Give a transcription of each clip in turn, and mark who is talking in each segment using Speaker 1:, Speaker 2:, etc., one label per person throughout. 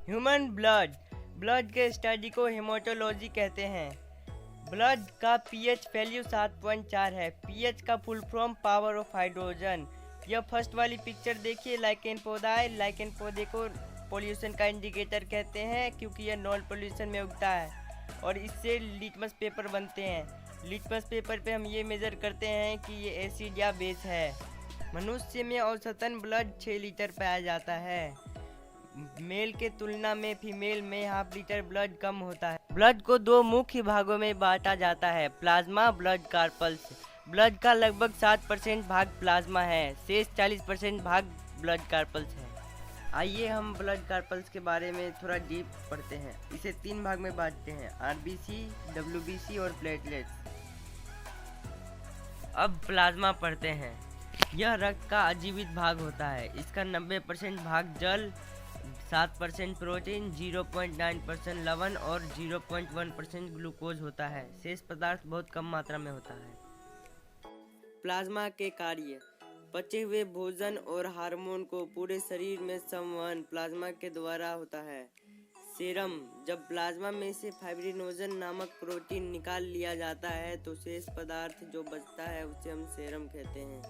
Speaker 1: Human blood blood के study को haematology कहते हैं। ब्लड का पीएच वैल्यू 7.4 है। पीएच का full form power of hydrogen. यह फर्स्ट वाली पिक्चर देखिए, लाइकेन पौधा है। लाइकेन पौधे को पोल्यूशन का इंडिकेटर कहते हैं क्योंकि यह नॉन पोल्यूशन में उगता है और इससे लिटमस पेपर बनते हैं। लिटमस पेपर पे हम ये मेज़र करते हैं कि ये एसिड या बेस है। मनुष्य में औसतन ब्लड 6 लीटर पाया जाता है। मेल के तुलना में फीमेल में हाफ लीटर ब्लड कम होता है। ब्लड को 2 मुख्य भागों में बांटा जाता है, प्लाज्मा, ब्लड कार्पल्स। ब्लड का लगभग 7% भाग प्लाज्मा है, शेष 40% भाग ब्लड कार्पल्स है। आइए हम ब्लड कार्पल्स के बारे में थोड़ा डीप पढ़ते हैं। इसे 3 भाग में बांटते हैं, आरबीसी, डब्ल्यूबीसी और प्लेटलेट्स। अब प्लाज्मा पढ़ते हैं। यह रक्त का अजीवित भाग होता है। इसका 90% भाग जल, 7% प्रोटीन, 0.9% लवण और 0.1% ग्लूकोज होता है। शेष पदार्थ बहुत कम मात्रा में होता है। प्लाज्मा के कार्य: पचे हुए भोजन और हार्मोन को पूरे शरीर में संवहन प्लाज्मा के द्वारा होता है। सीरम: जब प्लाज्मा में से फाइब्रिनोजन नामक प्रोटीन निकाल लिया जाता है तो शेष पदार्थ जो बचता है उसे हम सीरम कहते हैं।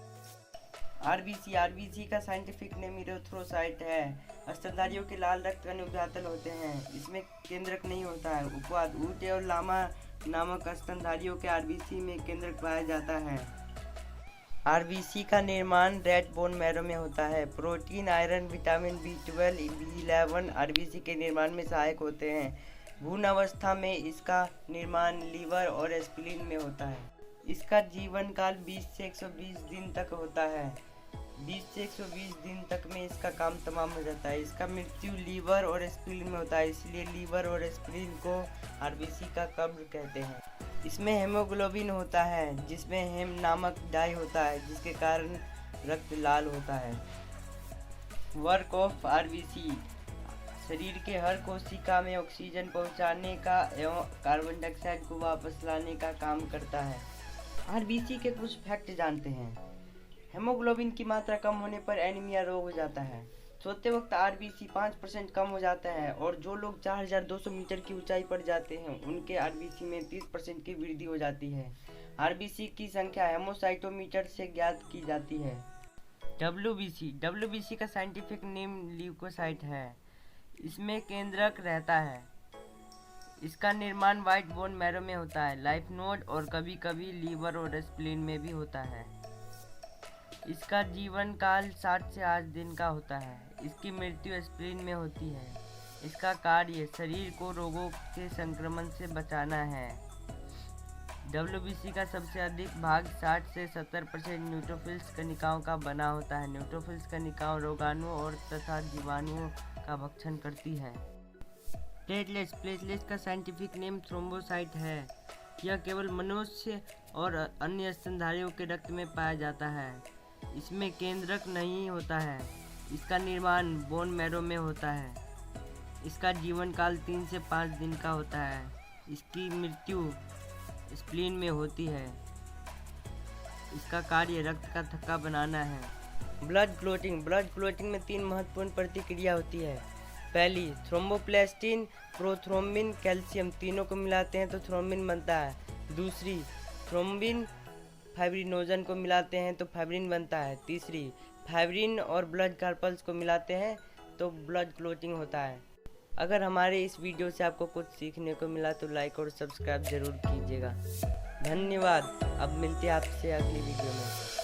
Speaker 1: आरबीसी का साइंटिफिक नेम इरिथ्रोसाइट है। स्तनधारियों के लाल रक्त कण उद्घाटन होते हैं। इसमें केंद्रक नहीं होता है। उपवाद: ऊँट और लामा नामक स्तनधारियों के आरबीसी में केंद्रक पाया जाता है। आरबीसी का निर्माण रेड बोन मैरो में होता है। Protein, iron, vitamin B12, B11 RBC के निर्माण में सहायक होते हैं। भ्रूण अवस्था में इसका निर्माण लीवर और स्प्लीन में होता है। इसका जीवन काल 20 से 120 दिन तक होता है। 20 से 120 दिन तक में इसका काम तमाम हो जाता है। इसका मृत्यु लीवर और स्प्लीन में होता है, इसलिए लीवर और स्प्लीन को आरबीसी का कब्र कहते हैं। इसमें हेमोग्लोबिन होता है जिसमें हेम नामक डाई होता है जिसके कारण रक्त लाल होता है। वर्क ऑफ आरबीसी: शरीर के हर कोशिका में ऑक्सीजन पहुंचाने का एवं कार्बन डाइऑक्साइड को वापस लाने का काम करता है। आरबीसी के कुछ फैक्ट जानते हैं। हेमोग्लोबिन की मात्रा कम होने पर एनीमिया रोग हो जाता है। सोते वक्त आरबीसी 5% कम हो जाता है और जो लोग 4200 मीटर की ऊंचाई पर जाते हैं उनके आरबीसी में 30% की वृद्धि हो जाती है। आरबीसी की संख्या हेमोसाइटोमीटर से ज्ञात की जाती है। डब्ल्यूबीसी का साइंटिफिक नेम ल्यूकोसाइट है। इसमें केंद्रक रहता है। इसका निर्माण व्हाइट बोन मैरो में होता है, लाइफ नोड और कभी कभी लीवर और स्प्लीन में भी होता है। इसका जीवन काल 60 से 8 दिन का होता है। इसकी मृत्यु स्प्लीन में होती है। इसका कार्य शरीर को रोगों के संक्रमण से बचाना है। डब्ल्यूबीसी का सबसे अधिक भाग 60 से 70% न्यूट्रोफिल्स कणिकाओं का बना होता है। न्यूट्रोफिल्स कणिकाओं रोगाणुओं और तथा जीवाणुओं का भक्षण करती है। प्लेटलेट्स का साइंटिफिक नेम थ्रोम्बोसाइट है। यह केवल मनुष्य और अन्य स्तनधारियों के रक्त में पाया जाता है। इसमें केंद्रक नहीं होता है। इसका निर्माण बोन मैरो में होता है। इसका जीवन काल 3 से 5 दिन का होता है। इसकी मृत्यु स्प्लीन में होती है। इसका कार्य रक्त का थक्का बनाना है। ब्लड क्लोटिंग में 3 महत्वपूर्ण प्रतिक्रिया होती है। पहली, थ्रोम्बोप्लास्टिन, प्रोथ्रोम्बिन, कैल्शियम तीनों को मिलाते हैं तो थ्रोम्बिन बनता है। दूसरी, थ्रोम्बिन फाइब्रिनोजन को मिलाते हैं तो फाइब्रिन बनता है। तीसरी, फाइब्रिन और ब्लड कार्पल्स को मिलाते हैं तो ब्लड क्लोटिंग होता है। अगर हमारे इस वीडियो से आपको कुछ सीखने को मिला तो लाइक और सब्सक्राइब जरूर कीजिएगा। धन्यवाद। अब मिलते हैं आपसे अगली वीडियो में।